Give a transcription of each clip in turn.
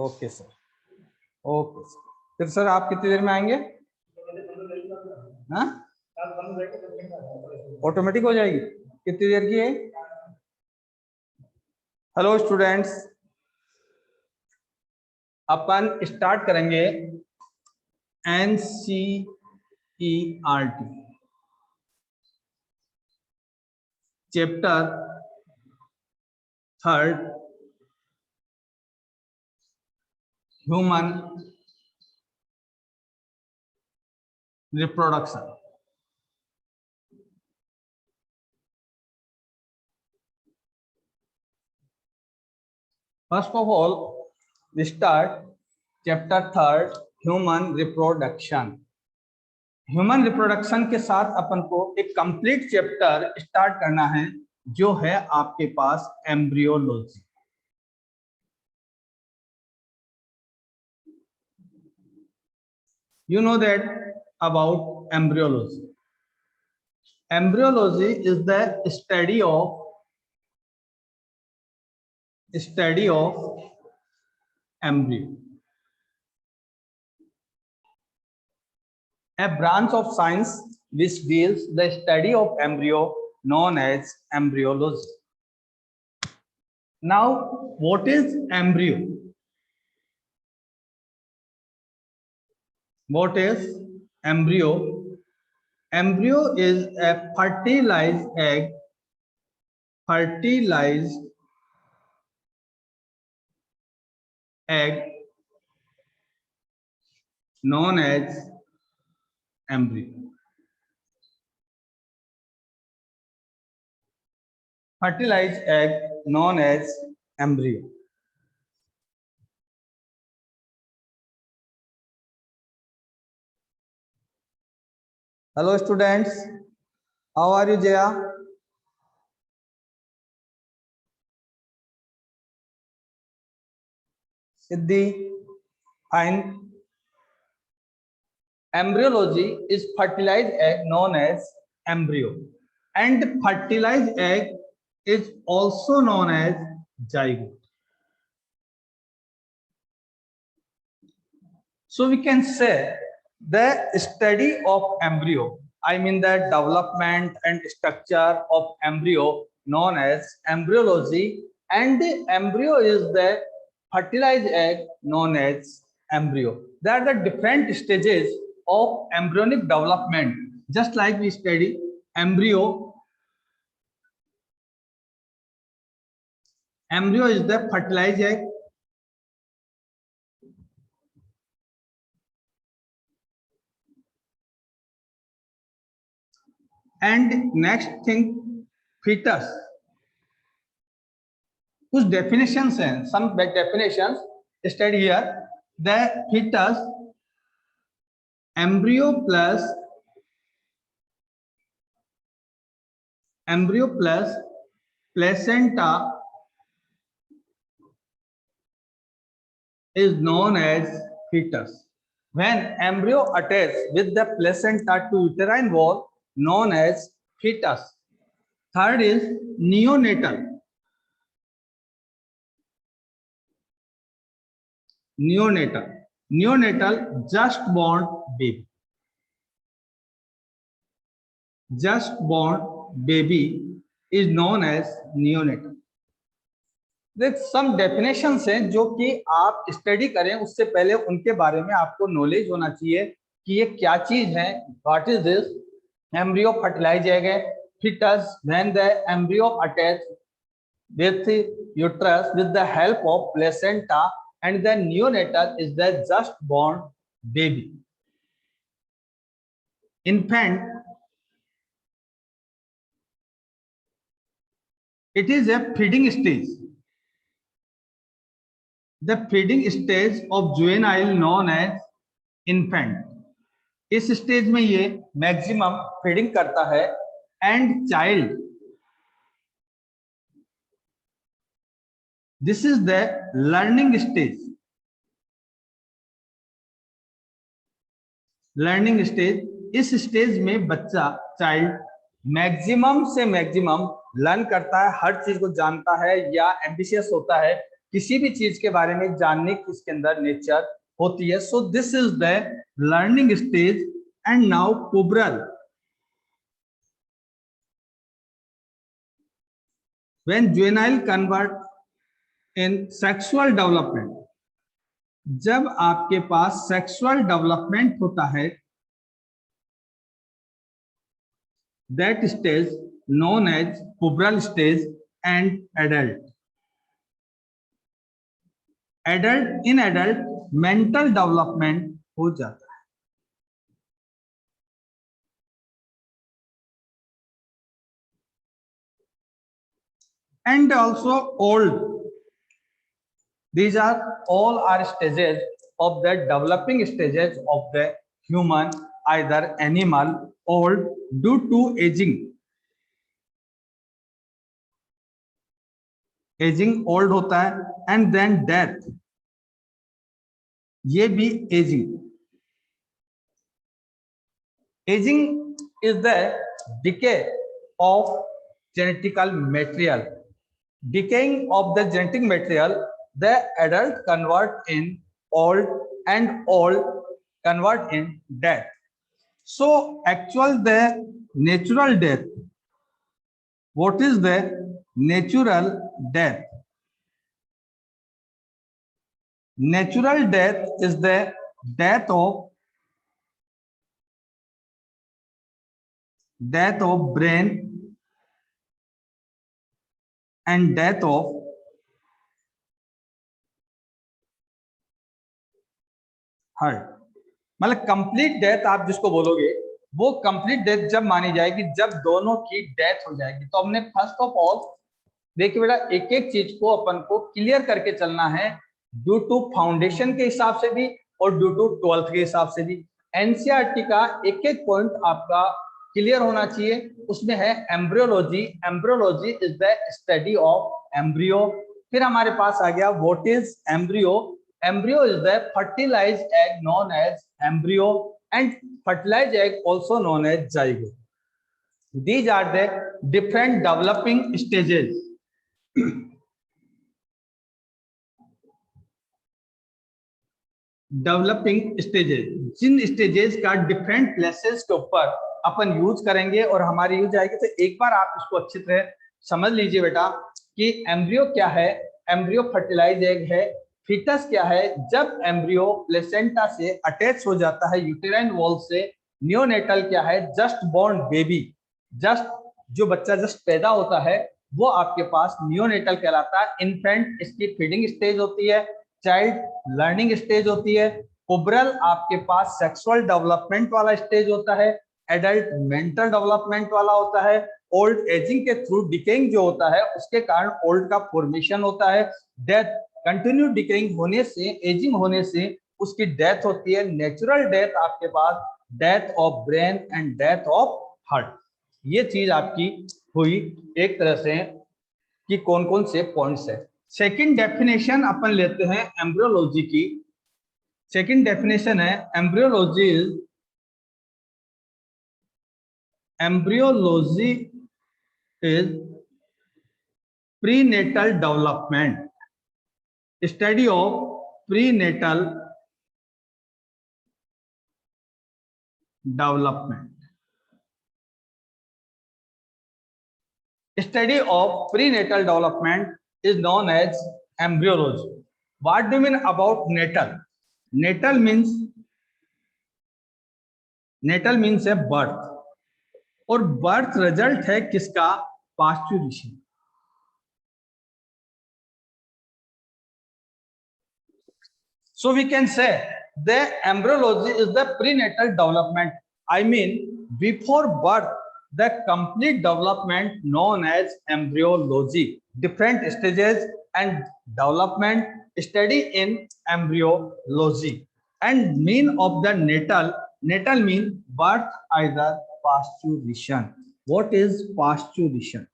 Okay sir, okay sir. फिर sir आप कितनी देर में आएंगे? हाँ, ऑटोमेटिक हो जाएगी? कितनी देर की है? हेलो स्टूडेंट्स, अपन स्टार्ट करेंगे NCERT chapter 3 human reproduction. First of all we start chapter 3 human reproduction. Human reproduction के साथ अपन को एक कंप्लीट चैप्टर स्टार्ट करना है जो है आपके पास embryology. You know that about embryology. Embryology is the study of embryo, a branch of science which deals the study of embryo known as embryology. Now, what is embryo? What is embryo? Embryo is a fertilized egg known as embryo. Fertilized egg known as embryo. Hello students, how are you Jaya? Siddhi, fine. Embryology is fertilized egg known as embryo, and fertilized egg is also known as zygote. So we can say the study of embryo, I mean the development and structure of embryo known as embryology, and the embryo is the fertilized egg known as embryo. They are the different stages of embryonic development. Just like we study embryo is the fertilized egg, and next thing fetus, whose definitions and some definitions study here. The fetus, embryo plus placenta is known as fetus. When embryo attaches with the placenta to uterine wall, known as fetus. Third is neonatal. Neonatal, just born baby. Just born baby is known as neonatal. देख सम definitions हैं जो कि आप study करें उससे पहले उनके बारे में आपको नॉलेज होना चाहिए कि ये क्या चीज है. What is this? Embryo fertilize egg है. fetus, when the embryo attach with uterus with the help of placenta, and the neonatal is the just born baby. Infant, it is a feeding stage. The feeding stage of juvenile known as infant. इस stage में ये maximum feeding करता है. And child, this is the learning stage. Learning stage, इस stage में बच्चा child maximum से maximum learn करता है, हर चीज को जानता है या एम्बिशियस होता है, किसी भी चीज के बारे में जानने की उसके अंदर नेचर होती है. So this is the learning stage. And now puberal. When juvenile convert in sexual development, जब आपके पास सेक्सुअल डेवलपमेंट होता है, that stage known as puberal stage. And adult in adult mental development हो जाता है. And also old. These are all are stages of the developing stages of the human, either animal, old due to aging. Ageing old होता है. And then death, ये भी ageing. Ageing is the decay of genetical material. Decaying of the genetic material, the adult convert in old and old convert in death. So actual the natural death. What is the natural death? Natural death is the death of brain and death of heart. मतलब complete death आप जिसको बोलोगे, वो complete death जब मानी जाएगी जब दोनों की डेथ हो जाएगी. तो हमने फर्स्ट ऑफ ऑल देखिए बेटा, एक एक चीज को अपन को क्लियर करके चलना है, ड्यू टू फाउंडेशन के हिसाब से भी और ड्यू टू 12th के हिसाब से भी. एनसीईआरटी का एक एक पॉइंट आपका क्लियर होना चाहिए. उसमें है embryology. Embryology is the study of embryo. फिर हमारे पास आ गया what is embryo. Embryo is the fertilised egg known as embryo and fertilised egg also known as zygote. These are the different developing stages. Developing stages, जिन stages का different places के ऊपर अपन use करेंगे और हमारी यूज आएगी. तो एक बार आप इसको अच्छी तरह समझ लीजिए बेटा कि एम्ब्रियो क्या है. एम्ब्रियो फर्टिलाइज एग है. फीटस क्या है? जब एम्ब्रियो प्लेसेंटा से अटैच हो जाता है यूटेराइन वॉल से. नियोनेटल क्या है? Just born baby. जस्ट जो बच्चा जस्ट पैदा होता है वो आपके पास नियोनेटल कहलाता है. इन्फेंट इसकी फीडिंग स्टेज होती है. चाइल्ड लर्निंग स्टेज होती है. पुबरल आपके पास सेक्सुअल डेवलपमेंट वाला स्टेज होता है. एडल्ट मेंटल डेवलपमेंट वाला होता है. ओल्ड एजिंग के थ्रू डिकेइंग जो होता है उसके कारण ओल्ड का फॉर्मेशन होता है. डेथ कंटिन्यू डिकेइंग होने से, एजिंग होने से उसकी डेथ होती है. नेचुरल डेथ आपके पास death of brain and death of heart. ये चीज आपकी हुई एक तरह से कि कौन कौन से पॉइंट्स है. सेकंड डेफिनेशन अपन लेते हैं एम्ब्रियोलॉजी की. सेकंड डेफिनेशन है embryology is prenatal development. Study of prenatal development. Study of prenatal development is known as embryology. What do you mean about natal? Natal means है birth. और birth result है किसका? Pasteurization. So we can say the embryology is the prenatal development. I mean before birth, the complete development known as embryology. Different stages and development study in embryology. And mean of the natal mean birth, either pasteurization. What is pasteurization?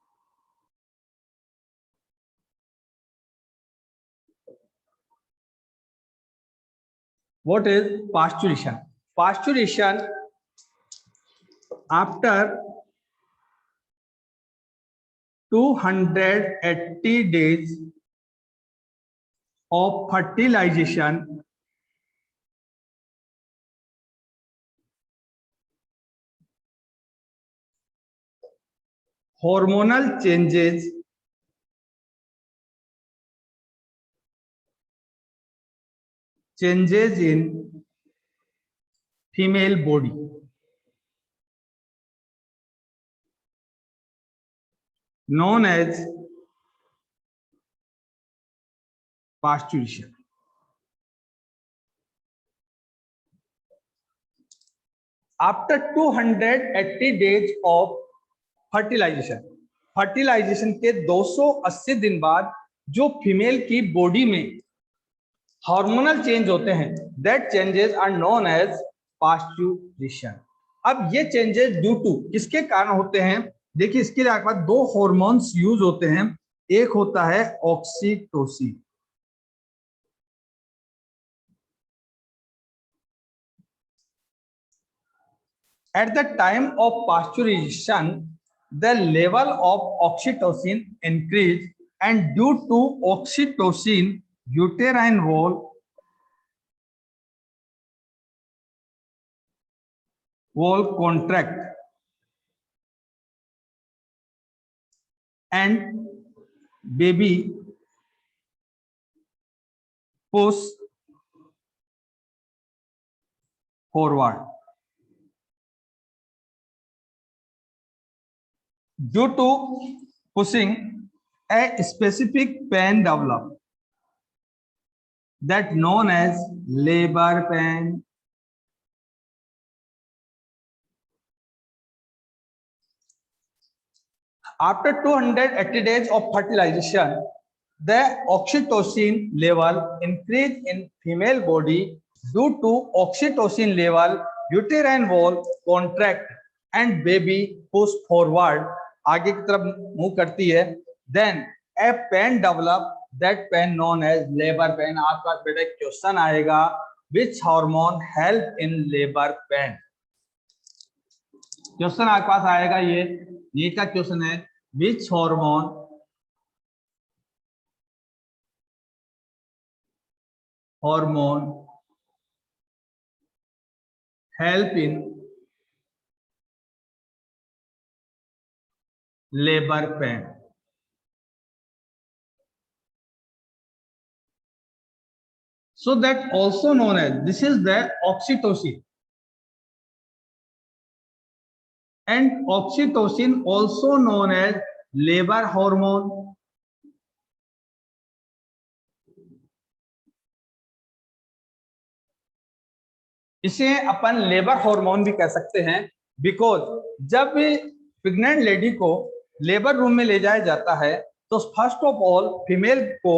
What is pasteurization? Pasteurization after 280 days of fertilization hormonal changes in female body known as pasteurization. After 280 days of fertilisation के 280 दिन बाद जो female की body में hormonal change होते हैं, that changes are known as parturition. अब ये चेंजेस ड्यू टू किसके कारण होते हैं? देखिए, इसके लिए आपके पास दो हार्मोन्स यूज होते हैं. एक होता है oxytocin. At the time of pasteurization, the level of oxytocin increase, and due to oxytocin, uterine wall contract and baby push forward. Due to pushing, a specific pain develops that known as labor pain. After 280 days of fertilization, the oxytocin level increase in female body. Due to oxytocin level, uterine wall contract and baby push forward, आगे की तरफ move करती है. Then a pain develop, that pain known as labor pain. आपका बेटा question आएगा, which hormone help in labor pain? Question आपके पास आएगा, ये नीट का क्वेश्चन है, which hormone help in labor pain? So that also known as, this is the oxytocin, and oxytocin also known as labor hormone. इसे अपन labour hormone भी कह सकते हैं, बिकॉज जब प्रेग्नेंट लेडी को लेबर रूम में ले जाया जाता है तो फर्स्ट ऑफ ऑल फीमेल को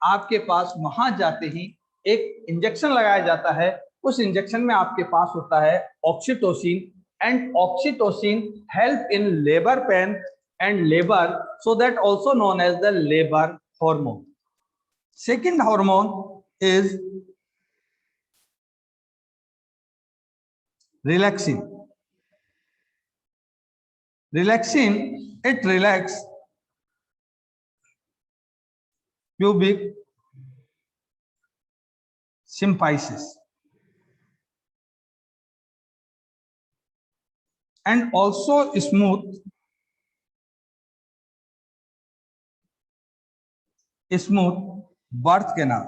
आपके पास वहां जाते ही एक इंजेक्शन लगाया जाता है. उस इंजेक्शन में आपके पास होता है oxytocin, and oxytocin help in labour pain and labour, so that also known as the labour hormone. Second hormone is relaxin. It relax pubic symphysis and also smooth birth canal.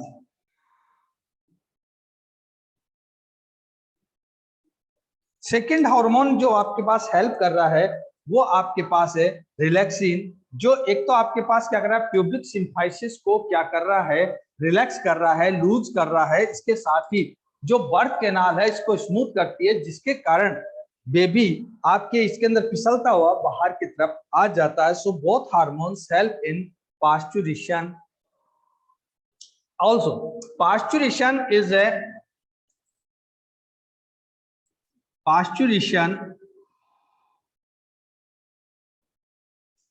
Second hormone जो आपके पास help कर रहा है वो आपके पास है relaxin, जो एक तो आपके पास क्या कर रहा है, प्यूबिक सिम्फाइसिस को क्या कर रहा है, रिलैक्स कर रहा है, लूज कर रहा है. इसके साथ ही जो बर्थ कैनाल है इसको स्मूथ करती है, जिसके कारण बेबी आपके इसके अंदर फिसलता हुआ बाहर की तरफ आ जाता है. So both hormones help in parturition. Also parturition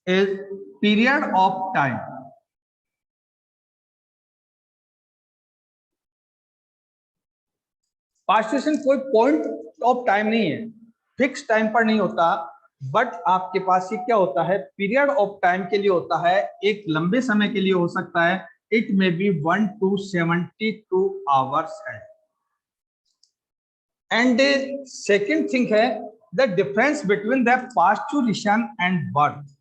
is period of time. Parturition कोई पॉइंट ऑफ टाइम नहीं है, फिक्स टाइम पर नहीं होता. बट आपके पास ये क्या होता है, पीरियड ऑफ टाइम के लिए होता है, एक लंबे समय के लिए हो सकता है, it may be 1 to 72 hours है। एंड सेकेंड थिंग है the difference between the parturition and birth.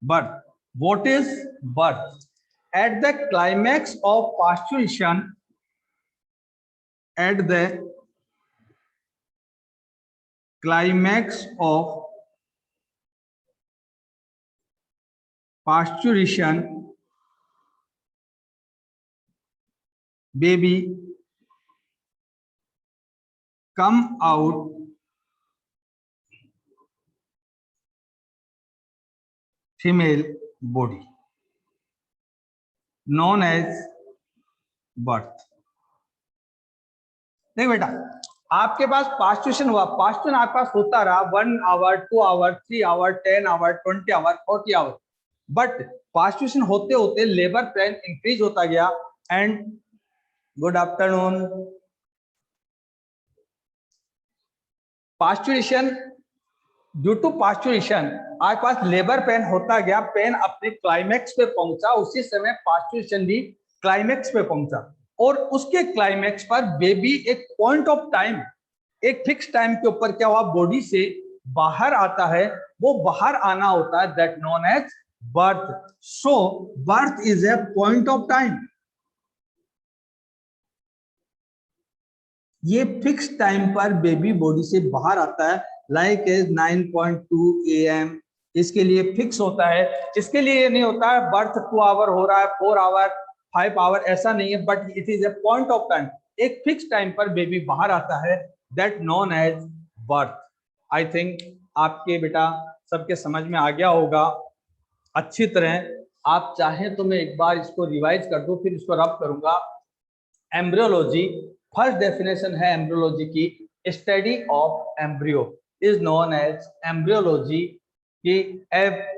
Birth. What is birth? At the climax of pasteurization, at the climax of pasteurization, baby come out female body known as birth। देख बेटा, आपके पास पास्चुरेशन हुआ, पास्चुरेशन आपके पास होता रहा 1 hour 2 hour 3 hour 10 hour 20 hour 40 hour, but parturition होते होते लेबर पेन इंक्रीज होता गया। And good afternoon. Parturition, due to parturition आपके पास लेबर पेन होता गया, पेन अपने क्लाइमेक्स पे पहुंचा, उसी समय पास्चुरेशन भी क्लाइमेक्स पे पहुंचा, और उसके क्लाइमेक्स पर बेबी एक पॉइंट ऑफ टाइम, एक फिक्स टाइम के ऊपर क्या हुआ, बॉडी से बाहर आता है, वो बाहर आना होता है, that known as birth. So birth is a point of time. ये फिक्स टाइम पर बेबी बॉडी से बाहर आता है, लाइक इज 9.2 AM, इसके लिए फिक्स होता है। इसके लिए ये नहीं होता है बर्थ 2 आवर हो रहा है, 4 आवर 5 आवर, ऐसा नहीं है, but it is a point of time, एक फिक्स टाइम पर बेबी बाहर आता है, that known as birth. I think आपके बेटा सबके समझ में आ गया होगा अच्छी तरह। आप चाहें तो मैं एक बार इसको रिवाइज कर दूं, फिर इसको रब करूंगा। एम्ब्रियोलॉजी, फर्स्ट डेफिनेशन है एम्ब्रियोलॉजी की, study of embryo is known as embryology की a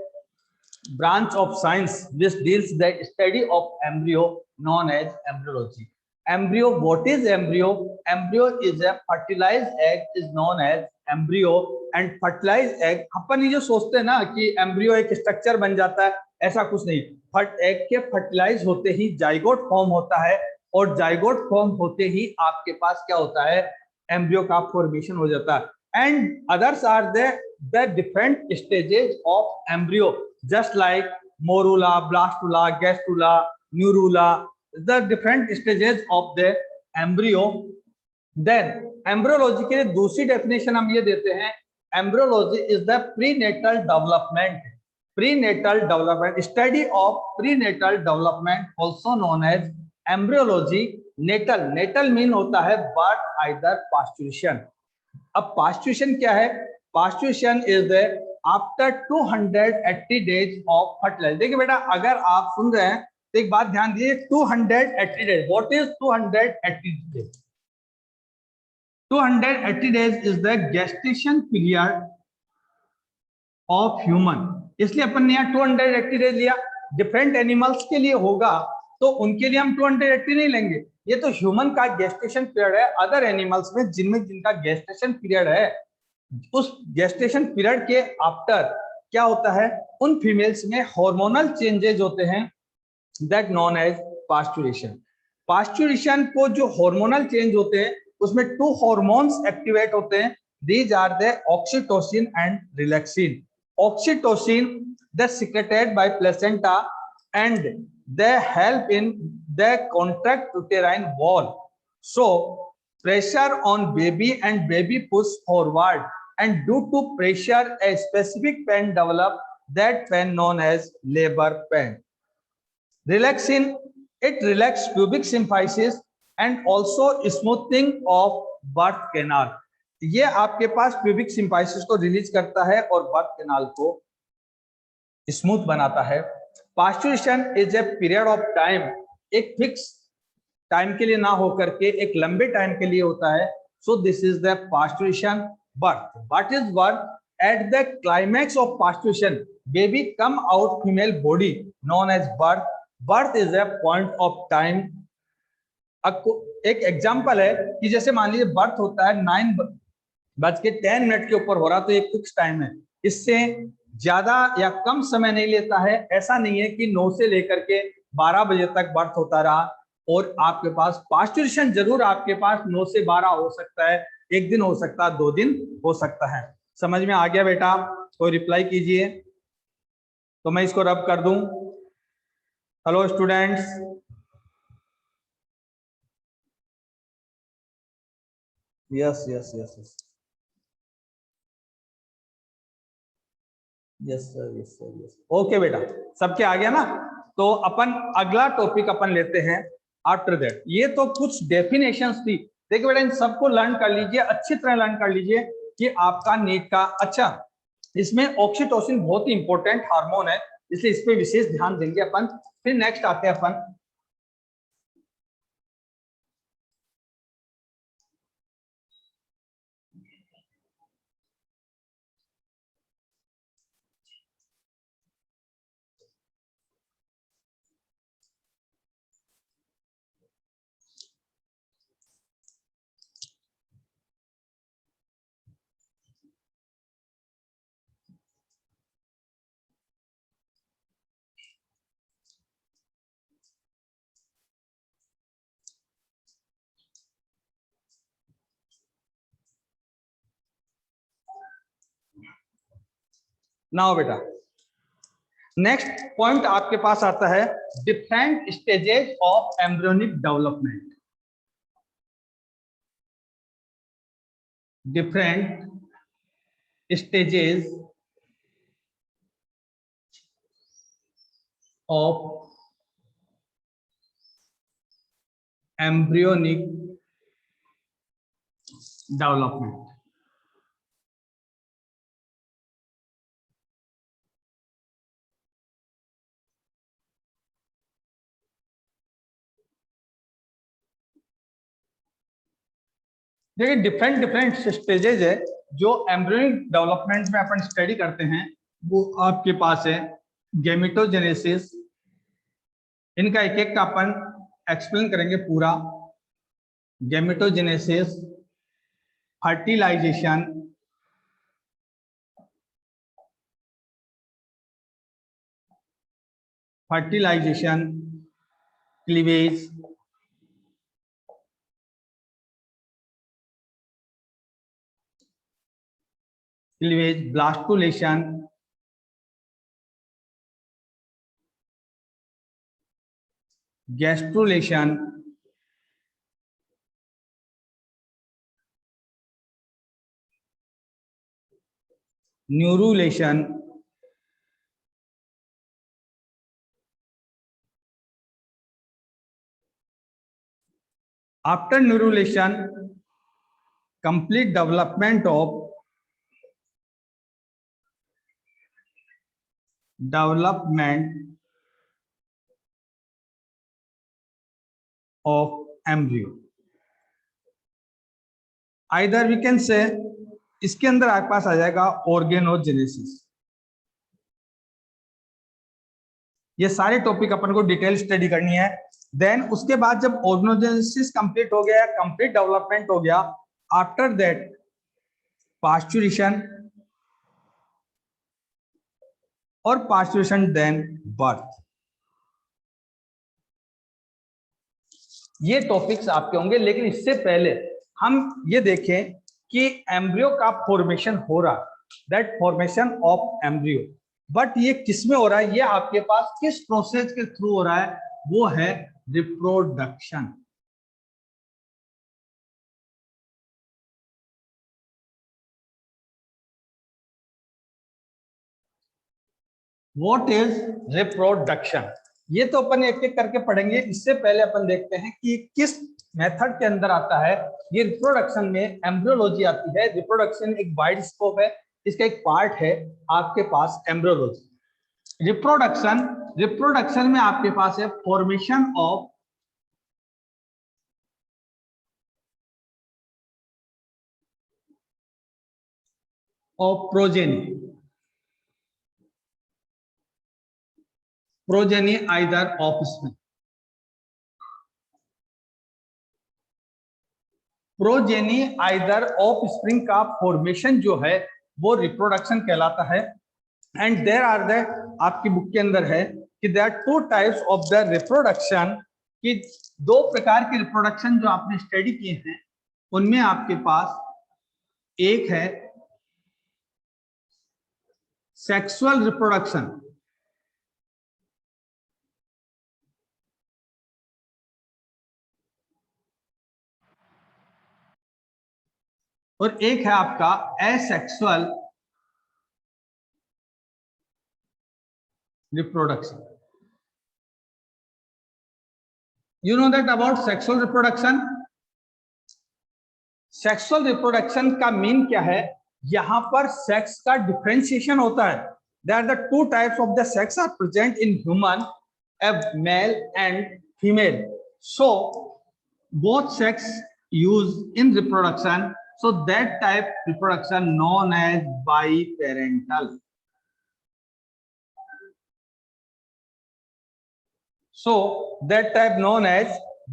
branch of science which deals the study of embryo known as embryology। Embryo, what is embryo? Embryo is a fertilized egg is known as embryo, and fertilized egg, अपन ये जो सोचते हैं ना कि embryo एक structure बन जाता है, ऐसा कुछ नहीं। एग के फर्टिलाइज होते ही जाइगोट फॉर्म होता है, और जाइगोट फॉर्म होते ही आपके पास क्या होता है, एम्ब्रियो का फॉर्मेशन हो जाता है। And others are the different stages of embryo, just like morula, blastula, gastrula, neurula, the different stages of the embryo। then embryology के लिए दूसरी डेफिनेशन हम ये देते हैं, embryology is the prenatal development, prenatal development, study of prenatal development also known as embryology। natal, natal mean होता है birth either pasteurization। अब पास्चुरेशन क्या है, parturition is the after 280 days of fertilisation. देखिए बेटा, अगर आप सुन रहे हैं तो एक बात ध्यान दीजिए, 280 days, what is 280 days? 280 days is the gestation period of human. इसलिए अपन ने यहाँ 280 डेज लिया। डिफरेंट एनिमल्स के लिए होगा तो उनके लिए हम 280 नहीं लेंगे, ये तो ह्यूमन का गेस्टेशन पीरियड है। अदर एनिमल्स में जिनमें जिनका गेस्टेशन पीरियड है, उस गेस्टेशन पीरियड के आफ्टर क्या होता है, उन फीमेल्स में हार्मोनल चेंजेस होते हैं, दैट नोन एज पास्चुरेशन। पास्चुरेशन को जो हार्मोनल चेंज होते हैं उसमें 2 हार्मोन्स एक्टिवेट होते हैं, these are the oxytocin and relaxin. Oxytocin the secreted by placenta and they help in the contract uterine wall, so pressure on baby and baby push forward, and due to pressure a specific pain develop, that pain known as labor pain। relaxin, it relax pubic symphysis and also smoothing of birth canal। ये आपके पास pubic symphysis को release करता है और birth canal को smooth बनाता है। Parturition is a period of time, एक फिक्स टाइम के लिए ना होकर के एक लंबे टाइम के लिए होता है। So this is the parturition. Birth, what is birth? At the climax of parturition baby come out female body known as birth. Birth is a point of time. एक एग्जांपल है कि जैसे मान लीजिए बर्थ होता है 9 बज के 10 मिनट के ऊपर हो रहा, तो ये फिक्स टाइम है, इससे ज्यादा या कम समय नहीं लेता है। ऐसा नहीं है कि 9 से लेकर के 12 बजे तक बर्थ होता रहा और आपके पास पास्चुरेशन जरूर आपके पास 9 से 12 हो सकता है, एक दिन हो सकता है, 2 दिन हो सकता है। समझ में आ गया बेटा? कोई रिप्लाई कीजिए तो मैं इसको रब कर दूं। Hello students, yes yes yes yes yes sir, yes sir, yes. Okay बेटा, सबके आ गया ना? तो अपन अगला टॉपिक अपन लेते हैं आफ्टर दैट। ये तो कुछ डेफिनेशंस थी। देखिए बेटा, इन सबको लर्न कर लीजिए, अच्छी तरह लर्न कर लीजिए कि आपका नीट का अच्छा। इसमें ऑक्सीटोसिन बहुत ही इंपॉर्टेंट हार्मोन है, इसलिए इस पे विशेष ध्यान देंगे अपन। फिर नेक्स्ट आते हैं अपन नाउ बेटा। नेक्स्ट पॉइंट आपके पास आता है different stages of embryonic development. Different stages of embryonic development. देखिए, डिफरेंट डिफरेंट स्टेजेज है जो एम्ब्रियोनिक डेवलपमेंट में अपन स्टडी करते हैं। वो आपके पास है गेमेटोजेनेसिस, इनका एक एक का अपन एक्सप्लेन करेंगे पूरा। Gametogenesis, fertilisation, fertilisation, cleavage, cleavage, blastulation, gastrulation, neurulation, after neurulation complete development of embryo, either we can say, इसके अंदर आपके पास आ जाएगा ऑर्गेनोजेनेसिस। ये सारे टॉपिक अपन को डिटेल स्टडी करनी है। देन उसके बाद जब ऑर्गेनोजेनेसिस कंप्लीट हो गया, कंप्लीट डेवलपमेंट हो गया, आफ्टर दैट पास्चुरेशन, और पास्चुरेशन देन बर्थ। ये टॉपिक्स आपके होंगे, लेकिन इससे पहले हम ये देखें कि एम्ब्रियो का फॉर्मेशन हो रहा, that formation of embryo, but ये किसमें हो रहा है, ये आपके पास किस प्रोसेस के थ्रू हो रहा है, वो है रिप्रोडक्शन। What is reproduction? ये तो अपन एक एक करके पढ़ेंगे। इससे पहले अपन देखते हैं कि किस मेथड के अंदर आता है ये रिप्रोडक्शन में। एम्ब्रियोलॉजी आती है। रिप्रोडक्शन एक वाइड स्कोप है, इसका एक पार्ट है आपके पास एम्ब्रियोलॉजी। रिप्रोडक्शन, रिप्रोडक्शन में आपके पास है formation of progeny, progeny either of स्पेन। प्रोजेनी आइदर ऑफ स्प्रिंग का फॉर्मेशन जो है वो रिप्रोडक्शन कहलाता है। एंड देयर आर द, आपकी बुक के अंदर है कि there are two types of the reproduction, कि दो प्रकार के रिप्रोडक्शन जो आपने स्टडी किए हैं उनमें आपके पास एक है सेक्सुअल रिप्रोडक्शन, और एक है आपका asexual reproduction. You know that about sexual reproduction? Sexual reproduction का मीन क्या है? यहां पर सेक्स का डिफरेंशिएशन होता है। There are the two types of the sex are present in human, a male and female. So both sex used in reproduction. So that type reproduction known as biparental. So that type known as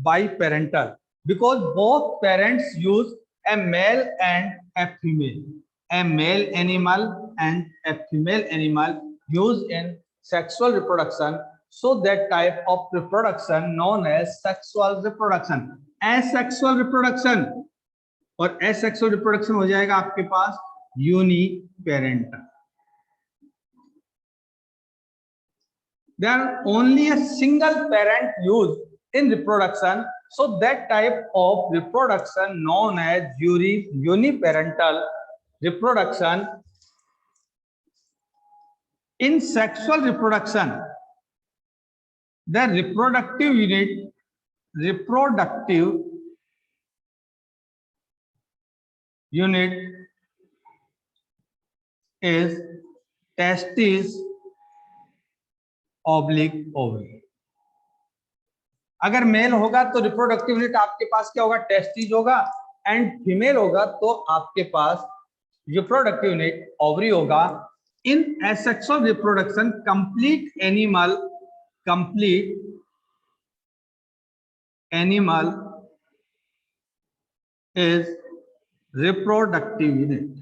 biparental because both parents use a male and a female. A male animal and a female animal used in sexual reproduction. So that type of reproduction known as sexual reproduction. Asexual reproduction, और asexual reproduction हो जाएगा आपके पास uniparental. There are only a single parent used in reproduction, so that type of reproduction known as uniparental reproduction. In sexual reproduction, the reproductive unit is testes oblique ovary. अगर mail होगा तो reproductive unit आपके पास क्या होगा? Testis होगा, and female होगा तो आपके पास रिप्रोडक्टिव यूनिट ओवरी होगा। In asexual reproduction complete animal is reproductive unit.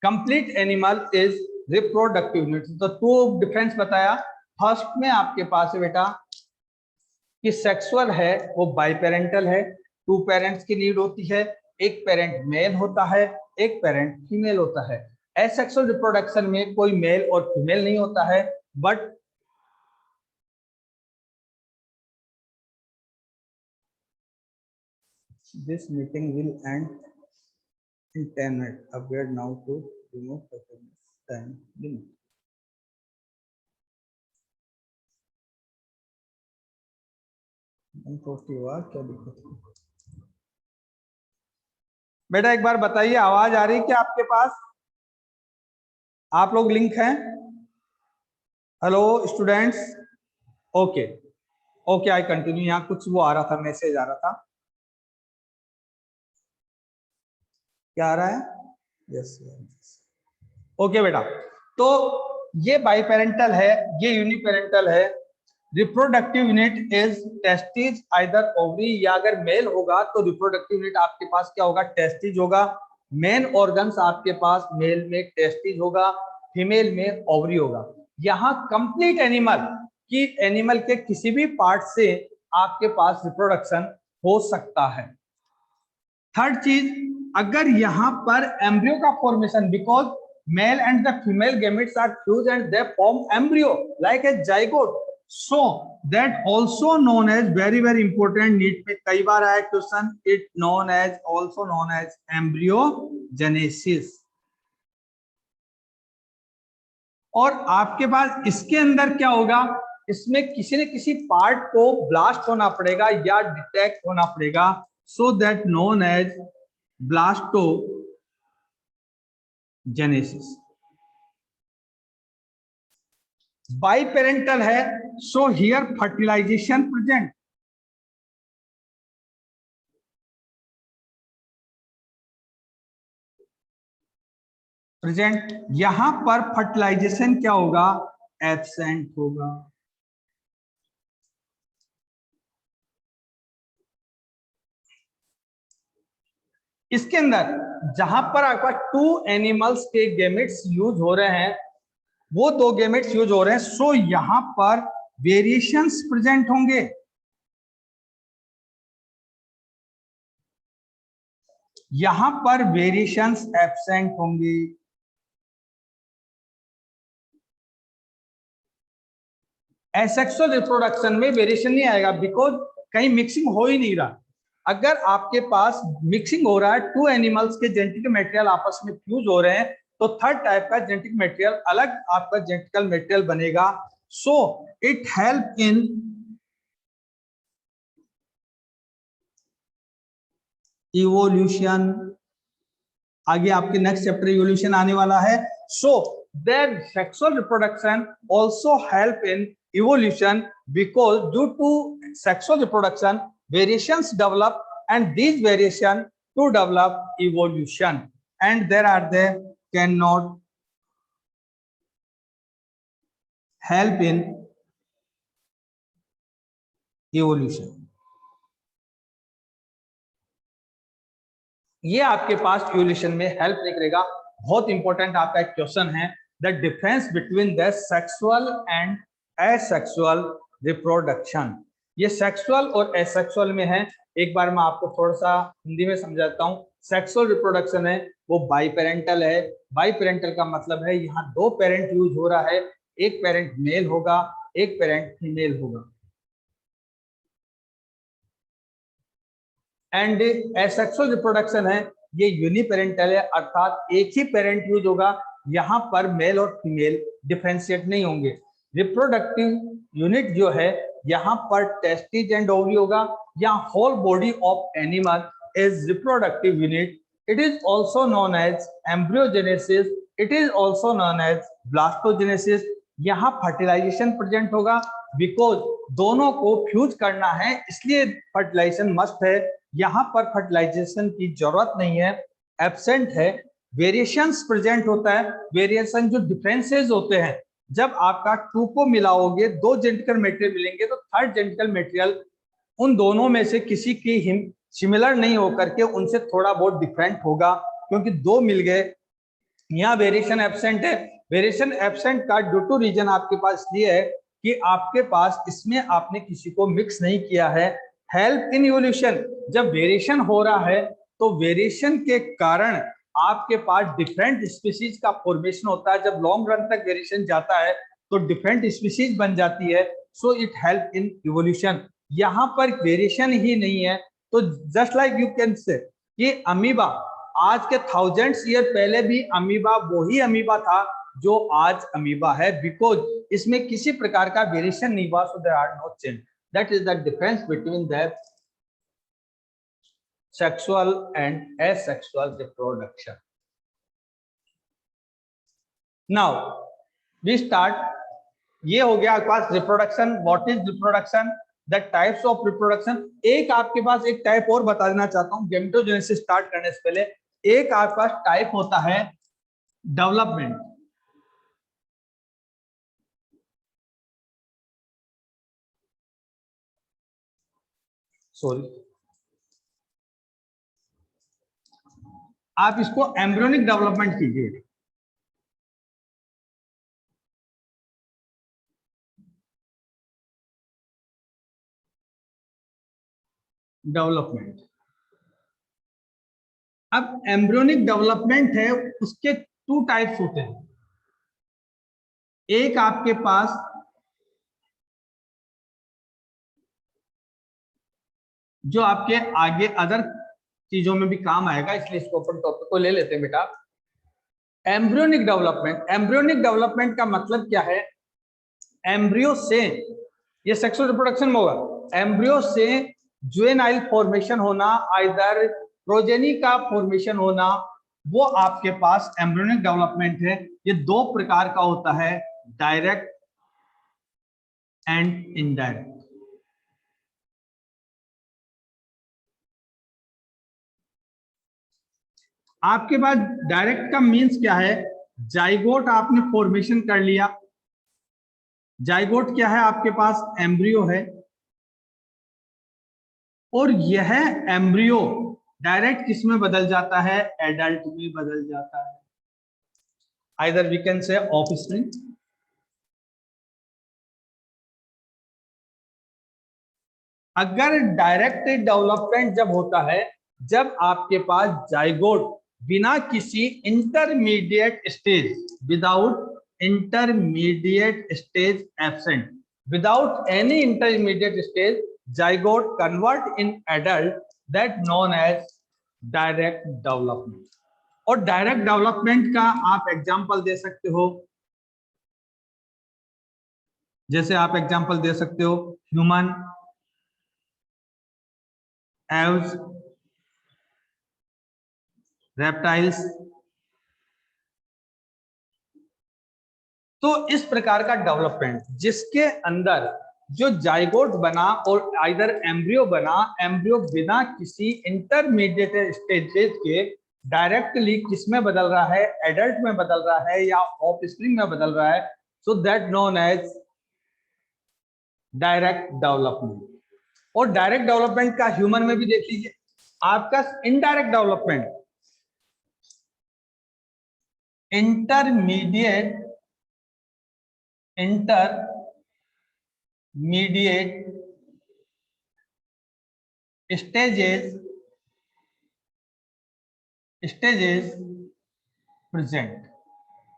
Complete animal is reproductive unit. तो टू डिफरेंस बताया। फर्स्ट में आपके पास है बेटा कि सेक्सुअल है वो बाइपेरेंटल है, टू पेरेंट्स की नीड होती है, एक पेरेंट मेल होता है, एक पेरेंट फीमेल होता है। एसेक्सुअल रिप्रोडक्शन में कोई मेल और फीमेल नहीं होता है, but this meeting will and in 10 minutes. Upgrade now to remove time limit. क्या दिक्कत है बेटा? एक बार बताइए, आवाज आ रही है क्या आपके पास? आप लोग लिंक हैं? Hello students. Okay okay, I continue. यहाँ कुछ वो आ रहा था, मैसेज आ रहा था। क्या आ रहा है? यस ओके बेटा। तो ये बाइपेरेंटल है, ये यूनिपेरेंटल है। Reproductive unit is testis either ovary, या अगर मेल होगा तो रिप्रोडक्टिव यूनिट आपके पास क्या होगा? टेस्टिस होगा। मेन ऑर्गन्स आपके पास मेल में टेस्टिस होगा, फीमेल में ओवरी होगा। यहाँ कंप्लीट एनिमल के किसी भी पार्ट से आपके पास रिप्रोडक्शन हो सकता है। थर्ड चीज, अगर यहाँ पर एम्ब्रियो का formation, because male and the female gametes are fuse and they form embryo like a zygote, so that also known as, very very important, NEET में कई बार आया question, it known as also known as embryogenesis. और आपके पास इसके अंदर क्या होगा? इसमें किसी न किसी पार्ट को ब्लास्ट होना पड़ेगा या डिटेक्ट होना पड़ेगा, सो दैट नोन एज ब्लास्टोजेनेसिस। बाइपेरेंटल है, सो हियर फर्टिलाइजेशन प्रेजेंट। यहां पर फर्टिलाइजेशन क्या होगा? एब्सेंट होगा। इसके अंदर जहां पर आपका 2 एनिमल्स के गेमेट्स यूज हो रहे हैं, वो 2 गेमेट्स यूज हो रहे हैं, सो यहां पर वेरिएशंस प्रेजेंट होंगे। यहां पर वेरिएशंस एब्सेंट होंगे। एसेक्सुअल रिप्रोडक्शन में वेरिएशन नहीं आएगा, बिकॉज कहीं मिक्सिंग हो ही नहीं रहा। अगर आपके पास मिक्सिंग हो रहा है, 2 एनिमल्स के जेनेटिक मटेरियल आपस में फ्यूज हो रहे हैं, तो थर्ड टाइप का जेनेटिक मटेरियल अलग आपका जेनेटिकल मटेरियल बनेगा। So it help in evolution. आगे आपके नेक्स्ट चैप्टर इवोल्यूशन आने वाला है। So their sexual reproduction also help in evolution, because due to sexual reproduction variations develop, and these variation to develop evolution, and there are they cannot help in evolution। ये आपके पास evolution में help नहीं करेगा। बहुत important आपका एक question है, the difference between the sexual and asexual reproduction. ये सेक्सुअल और एसेक्सुअल में है। एक बार मैं आपको थोड़ा सा हिंदी में समझाता हूँ। सेक्सुअल रिप्रोडक्शन है वो बाई पेरेंटल है। बाई पेरेंटल का मतलब है यहाँ 2 पेरेंट यूज हो रहा है, एक पेरेंट मेल होगा, एक पेरेंट फीमेल होगा। एंड एसेक्सुअल रिप्रोडक्शन है ये यूनिपेरेंटल है, अर्थात एक ही पेरेंट यूज होगा, यहाँ पर मेल और फीमेल डिफरेंशिएट नहीं होंगे। रिप्रोडक्टिव यूनिट जो है यहाँ पर टेस्टिस एंड ओवरी होगा, या whole body of animal is reproductive unit. It is also known as embryogenesis, it is also known as blastogenesis. यहाँ फर्टिलाइजेशन प्रेजेंट होगा, बिकॉज दोनों को फ्यूज करना है, इसलिए फर्टिलाइजेशन मस्ट है। यहाँ पर फर्टिलाइजेशन की जरूरत नहीं है, एब्सेंट है। वेरिएशंस प्रेजेंट होता है। वेरिएशन जो डिफरेंसेस होते हैं, जब आपका 2 को मिलाओगे, 2 जेनेटिकल मटेरियल मिलेंगे, तो थर्ड जेनेटिकल मटेरियल उन दोनों में से किसी की सिमिलर नहीं होकर के उनसे थोड़ा बहुत डिफरेंट होगा, क्योंकि 2 मिल गए। यहाँ वेरिएशन एब्सेंट है। वेरिएशन एब्सेंट का ड्यू टू रीजन आपके पास इसलिए है कि आपके पास इसमें आपने किसी को मिक्स नहीं किया है। हेल्प इन इवोल्यूशन, जब वेरिएशन हो रहा है तो वेरिएशन के कारण आपके पास डिफरेंट स्पीशीज का फॉर्मेशन होता है। जब लॉन्ग रन तक वेरिएशन जाता है तो डिफरेंट स्पीशीज बन जाती है। So it help in evolution. यहाँ पर वेरिएशन ही नहीं है, तो just like you can say कि अमीबा आज के थाउजेंड्स ईयर पहले भी अमीबा वही अमीबा था जो आज अमीबा है, बिकॉज इसमें किसी प्रकार का वेरिएशन नहीं हुआ। So there are no change. That is the difference between the sexual and asexual reproduction. Now we start. ये हो गया आपके पास reproduction. What is reproduction, the types of reproduction. एक आपके पास एक टाइप और बता देना चाहता हूं गेमेटोजेनेसिस स्टार्ट करने से पहले। एक आपके पास टाइप होता है डेवलपमेंट। सॉरी, आप इसको एम्ब्रियोनिक डेवलपमेंट कीजिए। डेवलपमेंट, अब एम्ब्रियोनिक डेवलपमेंट है, उसके 2 टाइप्स होते हैं। एक आपके पास जो आपके आगे अदर चीजों में भी काम आएगा, इसलिए इसको अपन टॉपिक को ले लेते हैं बेटा। Embryonic development. एम्ब्रियोनिक डेवलपमेंट का मतलब क्या है, एम्ब्रियो से, ये सेक्सुअल रिप्रोडक्शन में होगा, एम्ब्रियो से जुवेनाइल फॉर्मेशन होना, आइदर प्रोजेनी का फॉर्मेशन होना, वो आपके पास एम्ब्रियोनिक डेवलपमेंट है। ये 2 प्रकार का होता है, डायरेक्ट एंड इनडायरेक्ट। आपके पास डायरेक्ट का मीन्स क्या है, जाइगोट आपने फॉर्मेशन कर लिया। जाइगोट क्या है, आपके पास एम्ब्रियो है, और यह एम्ब्रियो डायरेक्ट किस में बदल जाता है? एडल्ट में बदल जाता है। Either we can say offspring, अगर डायरेक्ट डेवलपमेंट जब होता है, जब आपके पास जाइगोट बिना किसी intermediate stage, without intermediate stage absent, without any intermediate stage, zygote convert in adult, that known as direct development. और डायरेक्ट डेवलपमेंट का आप एग्जांपल दे सकते हो, जैसे आप एग्जांपल दे सकते हो ह्यूमन, एव्स, रेप्टाइल्स। तो इस प्रकार का डेवलपमेंट जिसके अंदर जो जाइगोट बना और आइदर एम्ब्रियो बना, एम्ब्रियो बिना किसी इंटरमीडिएट स्टेजेस के डायरेक्टली किस में बदल रहा है? एडल्ट में बदल रहा है या ऑफस्प्रिंग में बदल रहा है, so that known as direct development. और डायरेक्ट डेवलपमेंट का ह्यूमन में भी देख लीजिए। आपका indirect development, intermediate stages present,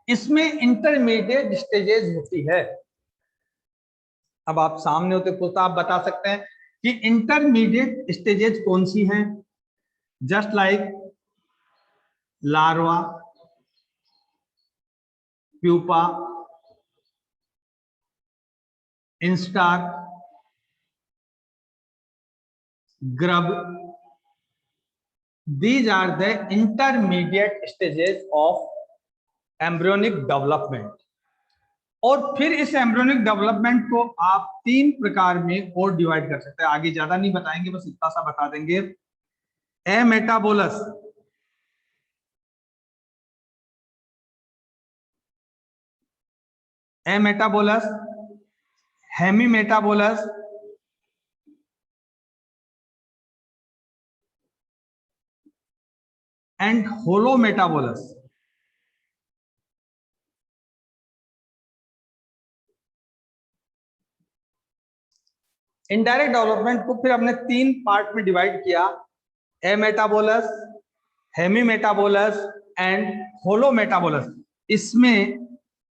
इसमें इंटरमीडिएट स्टेजेस होती है। अब आप सामने होते तो आप बता सकते हैं कि इंटरमीडिएट स्टेजेस कौन सी हैं? Just like larva, pupa, instar, grub. These are the intermediate stages of embryonic development। और फिर इस एम्ब्रियोनिक डेवलपमेंट को आप 3 प्रकार में और डिवाइड कर सकते हैं। आगे ज्यादा नहीं बताएंगे, बस इतना सा बता देंगे। एमेटाबोलस, एमेटाबोलस, हेमीमेटाबोलस, एंड होलोमेटाबोलस। इनडायरेक्ट डेवलपमेंट को फिर हमने 3 पार्ट में डिवाइड किया, एमेटाबोलस, हेमीमेटाबोलस एंड होलोमेटाबोलस। इसमें